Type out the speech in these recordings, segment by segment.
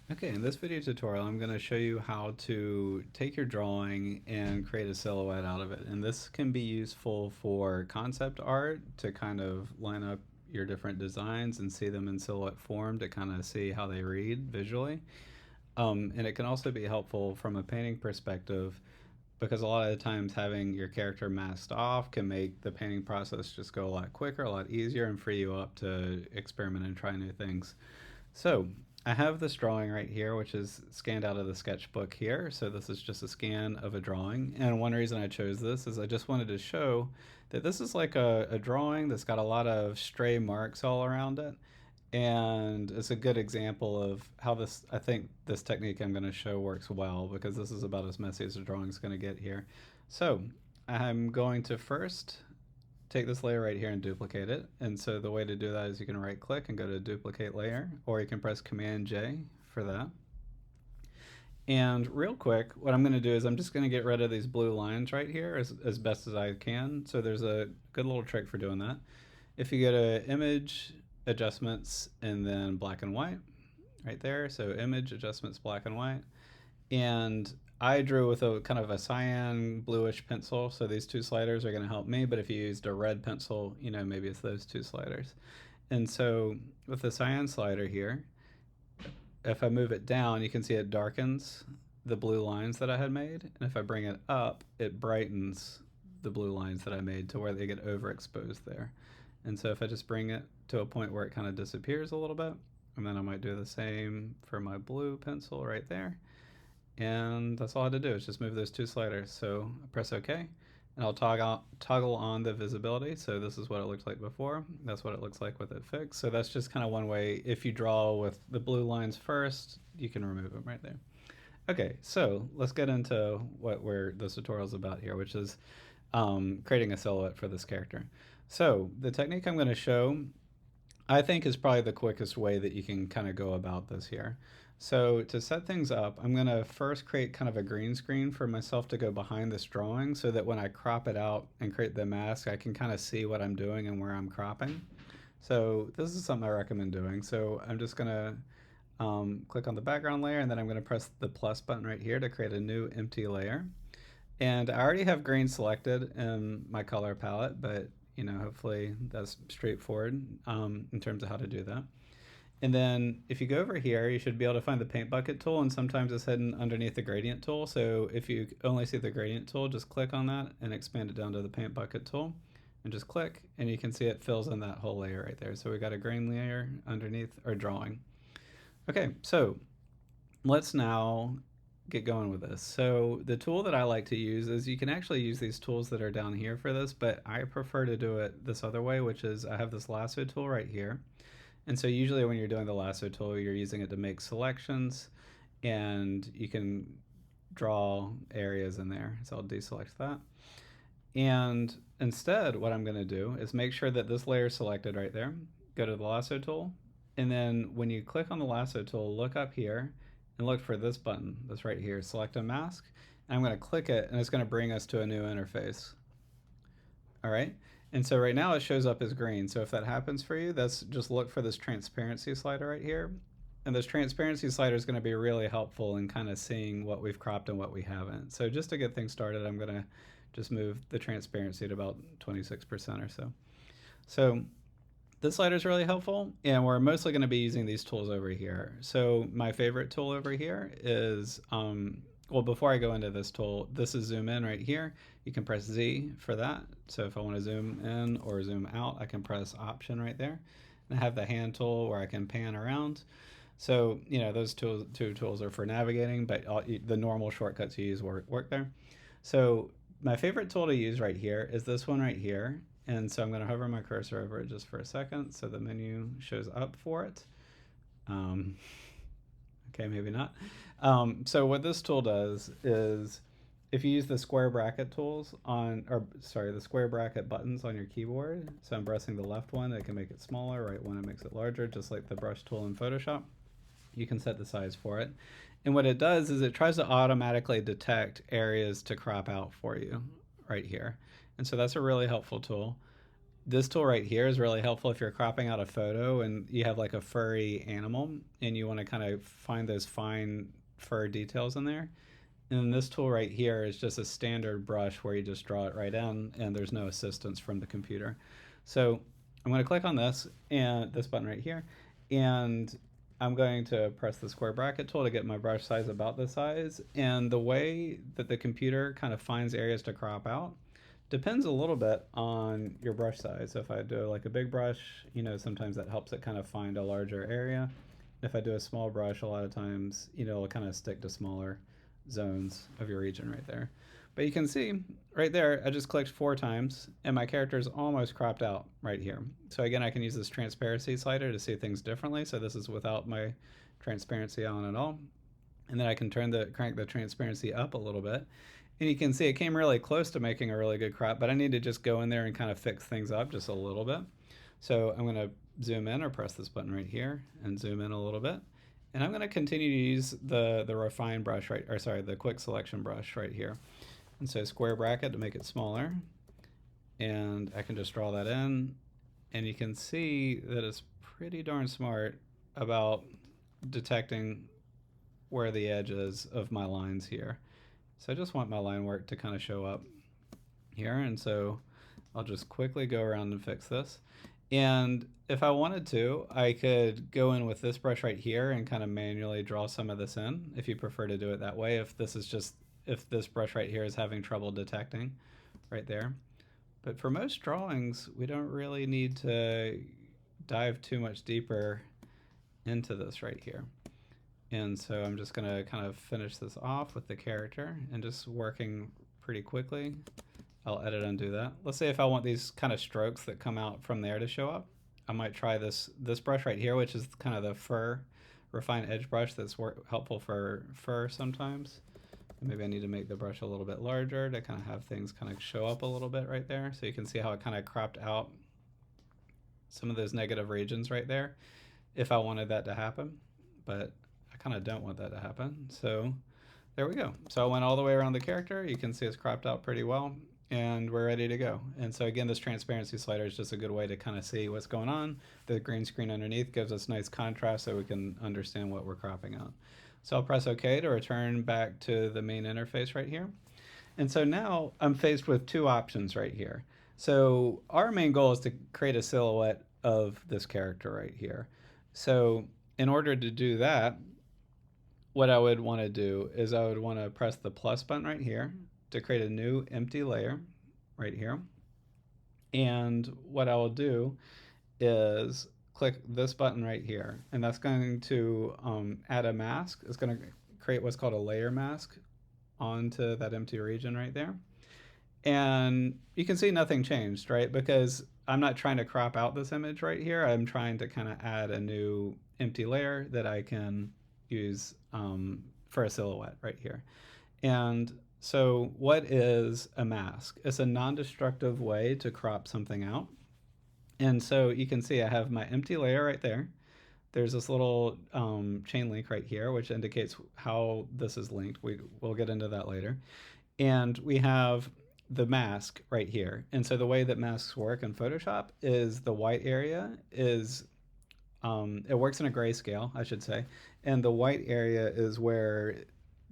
Okay, in this video tutorial, I'm going to show you how to take your drawing and create a silhouette out of it. And this can be useful for concept art to kind of line up your different designs and see them in silhouette form to kind of see how they read visually. And it can also be helpful from a painting perspective because a lot of the times having your character masked off can make the painting process just go a lot quicker, a lot easier, and free you up to experiment and try new things. So I have this drawing right here, which is scanned out of the sketchbook here. So this is just a scan of a drawing. And one reason I chose this is I just wanted to show that this is like a drawing that's got a lot of stray marks all around it. And it's a good example of how I think this technique I'm going to show works well because this is about as messy as a drawing's going to get here. So I'm going to first take this layer right here and duplicate it. And so the way to do that is you can right click and go to duplicate layer, or you can press Command J for that. And real quick, what I'm going to do is I'm just going to get rid of these blue lines right here as best as I can. So there's a good little trick for doing that. If you go to Image, Adjustments, and then Black and White, right there. So Image, Adjustments, Black and White. And I drew with a kind of a cyan bluish pencil, so these two sliders are going to help me, but if you used a red pencil, maybe it's those two sliders. And so with the cyan slider here, if I move it down, you can see it darkens the blue lines that I had made, and if I bring it up, it brightens the blue lines that I made to where they get overexposed there. And so if I just bring it to a point where it kind of disappears a little bit, and then I might do the same for my blue pencil right there. And that's all I had to do is just move those two sliders. So I press OK, and I'll toggle on the visibility. So this is what it looked like before. That's what it looks like with it fixed. So that's just kind of one way. If you draw with the blue lines first, you can remove them right there. Okay, so let's get into what the tutorial's about here, which is creating a silhouette for this character. So the technique I'm going to show, I think, is probably the quickest way that you can kind of go about this here. So to set things up, I'm going to first create kind of a green screen for myself to go behind this drawing so that when I crop it out and create the mask, I can kind of see what I'm doing and where I'm cropping. So this is something I recommend doing. So I'm just going to click on the background layer, and then I'm going to press the plus button right here to create a new empty layer. And I already have green selected in my color palette, but hopefully that's straightforward in terms of how to do that. And then if you go over here, you should be able to find the paint bucket tool, and sometimes it's hidden underneath the gradient tool. So if you only see the gradient tool, just click on that and expand it down to the paint bucket tool and just click, and you can see it fills in that whole layer right there. So we got a green layer underneath our drawing. Okay, so let's now get going with this. So the tool that I like to use is you can actually use these tools that are down here for this, but I prefer to do it this other way, which is I have this lasso tool right here. And so usually when you're doing the lasso tool, you're using it to make selections, and you can draw areas in there. So I'll deselect that. And instead, what I'm going to do is make sure that this layer is selected right there. Go to the lasso tool. And then when you click on the lasso tool, look up here and look for this button that's right here, select a mask. And I'm going to click it, and it's going to bring us to a new interface. All right. And so right now it shows up as green. So if that happens for you, that's just look for this transparency slider right here. And this transparency slider is going to be really helpful in kind of seeing what we've cropped and what we haven't. So just to get things started, I'm going to just move the transparency to about 26% or so. So this slider is really helpful, and we're mostly going to be using these tools over here. So my favorite tool over here is, well, before I go into this tool, this is zoom in right here. You can press Z for that. So if I want to zoom in or zoom out, I can press Option right there. And I have the hand tool where I can pan around. So, those two tools are for navigating, but the normal shortcuts you use work there. So my favorite tool to use right here is this one right here. And so I'm going to hover my cursor over it just for a second so the menu shows up for it. Okay, maybe not. So what this tool does is if you use the square bracket tools the square bracket buttons on your keyboard, so I'm pressing the left one, it can make it smaller, right one, it makes it larger, just like the brush tool in Photoshop. You can set the size for it. And what it does is it tries to automatically detect areas to crop out for you right here. And so that's a really helpful tool. This tool right here is really helpful if you're cropping out a photo and you have like a furry animal and you want to kind of find those fine fur details in there. And then this tool right here is just a standard brush where you just draw it right in and there's no assistance from the computer. So I'm going to click on this and this button right here, and I'm going to press the square bracket tool to get my brush size about this size. And the way that the computer kind of finds areas to crop out depends a little bit on your brush size. So if I do like a big brush, you know, sometimes that helps it kind of find a larger area. If I do a small brush, a lot of times, you know, it'll kind of stick to smaller zones of your region right there. But you can see right there, I just clicked 4 times and my character is almost cropped out right here. So again, I can use this transparency slider to see things differently. So this is without my transparency on at all. And then I can crank the transparency up a little bit. And you can see it came really close to making a really good crop, but I need to just go in there and kind of fix things up just a little bit. So I'm going to zoom in or press this button right here and zoom in a little bit. And I'm going to continue to use the refine brush right, or sorry, the quick selection brush right here. And so square bracket to make it smaller. And I can just draw that in. And you can see that it's pretty darn smart about detecting where the edge is of my lines here. So I just want my line work to kind of show up here. And so I'll just quickly go around and fix this. And if I wanted to, I could go in with this brush right here and kind of manually draw some of this in if you prefer to do it that way. If this brush right here is having trouble detecting right there. But for most drawings, we don't really need to dive too much deeper into this right here. And so I'm just going to kind of finish this off with the character and just working pretty quickly. I'll edit and do that. Let's say if I want these kind of strokes that come out from there to show up, I might try this brush right here, which is kind of the fur refined edge brush that's helpful for fur sometimes. Maybe I need to make the brush a little bit larger to kind of have things kind of show up a little bit right there. So you can see how it kind of cropped out some of those negative regions right there if I wanted that to happen. But I kind of don't want that to happen. So there we go. So I went all the way around the character. You can see it's cropped out pretty well and we're ready to go. And so again, this transparency slider is just a good way to kind of see what's going on. The green screen underneath gives us nice contrast so we can understand what we're cropping out. So I'll press OK to return back to the main interface right here. And so now I'm faced with 2 options right here. So our main goal is to create a silhouette of this character right here. So in order to do that, what I would want to do is I would want to press the plus button right here to create a new empty layer right here. And what I will do is click this button right here, and that's going to add a mask. It's going to create what's called a layer mask onto that empty region right there. And you can see nothing changed, right? Because I'm not trying to crop out this image right here. I'm trying to kind of add a new empty layer that I can use for a silhouette right here. And so what is a mask? It's a non-destructive way to crop something out. And so you can see I have my empty layer right there. There's this little chain link right here, which indicates how this is linked. We'll get into that later. And we have the mask right here. And so the way that masks work in Photoshop is the white area is, it works in a grayscale, I should say. And the white area is where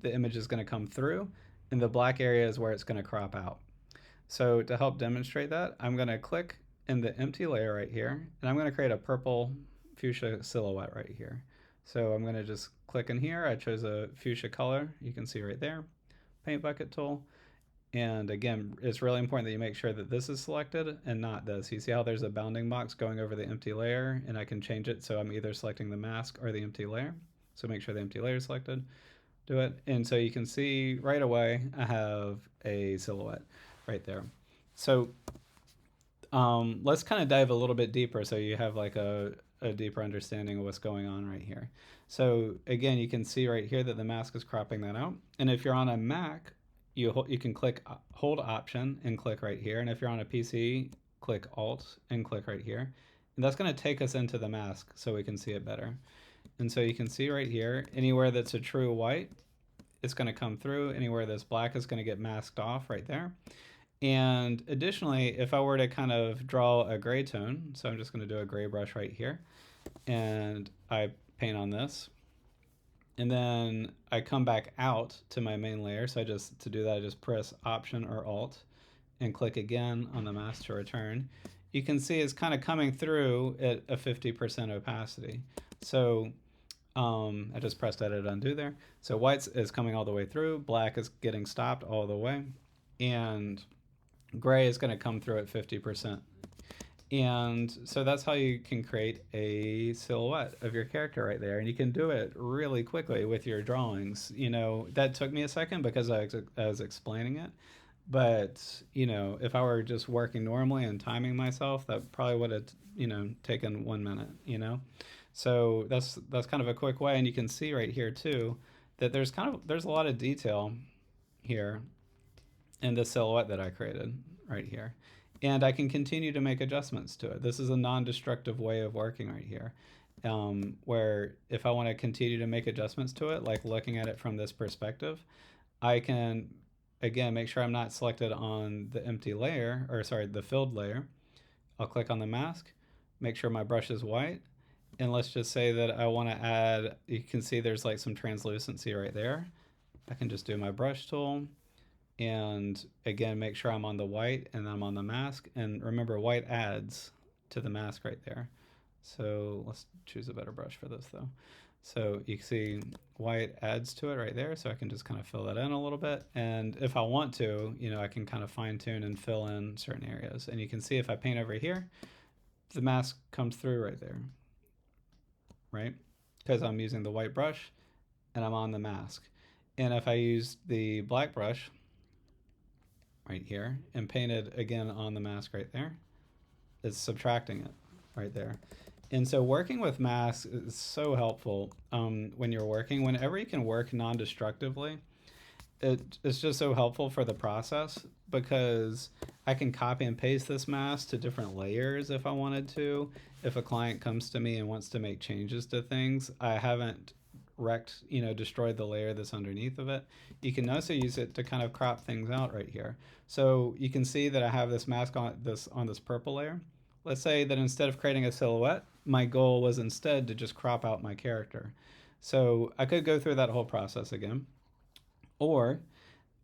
the image is going to come through, and the black area is where it's going to crop out. So to help demonstrate that, I'm going to click in the empty layer right here, and I'm going to create a purple fuchsia silhouette right here. So I'm going to just click in here. I chose a fuchsia color. You can see right there. Paint bucket tool. And again, it's really important that you make sure that this is selected and not this. You see how there's a bounding box going over the empty layer, and I can change it so I'm either selecting the mask or the empty layer. So make sure the empty layer is selected. Do it. And so you can see right away I have a silhouette right there. So let's kind of dive a little bit deeper so you have like a deeper understanding of what's going on right here. So again, you can see right here that the mask is cropping that out. And if you're on a Mac, you can hold Option and click right here. And if you're on a PC, click Alt and click right here. And that's going to take us into the mask so we can see it better. And so you can see right here, anywhere that's a true white, it's going to come through. Anywhere that's black is going to get masked off right there. And additionally, if I were to kind of draw a gray tone, so I'm just going to do a gray brush right here, and I paint on this, and then I come back out to my main layer. So to do that, I just press Option or Alt and click again on the mask to return. You can see it's kind of coming through at a 50% opacity. So I just pressed Edit Undo there. So white is coming all the way through, black is getting stopped all the way, and gray is going to come through at 50%. And so that's how you can create a silhouette of your character right there. And you can do it really quickly with your drawings. That took me a second because I was explaining it. But, if I were just working normally and timing myself, that probably would have, taken 1 minute. So that's kind of a quick way. And you can see right here too that there's a lot of detail here in the silhouette that I created right here. And I can continue to make adjustments to it. This is a non-destructive way of working right here, where if I want to continue to make adjustments to it, like looking at it from this perspective, I can, again, make sure I'm not selected on the empty layer, or sorry, the filled layer. I'll click on the mask, make sure my brush is white, and let's just say that I want to add, you can see there's like some translucency right there. I can just do my brush tool, and again, make sure I'm on the white and I'm on the mask. And remember, white adds to the mask right there. So let's choose a better brush for this though. So you can see white adds to it right there. So I can just kind of fill that in a little bit. And if I want to, I can kind of fine tune and fill in certain areas. And you can see if I paint over here, the mask comes through right there, right? Because I'm using the white brush and I'm on the mask. And if I use the black brush right here and painted again on the mask right there, it's subtracting it right there. And so working with masks is so helpful when you're working. Whenever you can work non-destructively, it's just so helpful for the process, because I can copy and paste this mask to different layers if I wanted to. If a client comes to me and wants to make changes to things, I haven't destroyed the layer that's underneath of it. You can also use it to kind of crop things out right here. So you can see that I have this mask on this purple layer. Let's say that instead of creating a silhouette, my goal was instead to just crop out my character. So I could go through that whole process again, or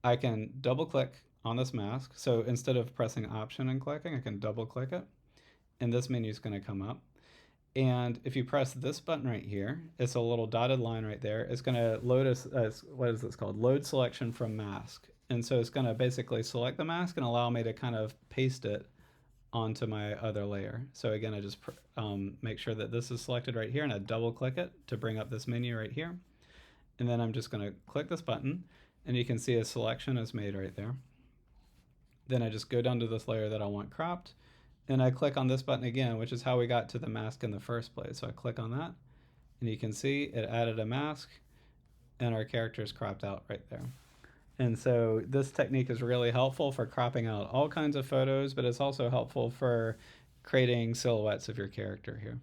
I can double click on this mask. So instead of pressing Option and clicking, I can double click it, and this menu is going to come up. And if you press this button right here, it's a little dotted line right there. It's going to load what is this called? Load selection from mask. And so it's going to basically select the mask and allow me to kind of paste it onto my other layer. So again, I just make sure that this is selected right here, and I double click it to bring up this menu right here. And then I'm just going to click this button, and you can see a selection is made right there. Then I just go down to this layer that I want cropped, and I click on this button again, which is how we got to the mask in the first place. So I click on that, and you can see it added a mask, and our character is cropped out right there. And so this technique is really helpful for cropping out all kinds of photos, but it's also helpful for creating silhouettes of your character here.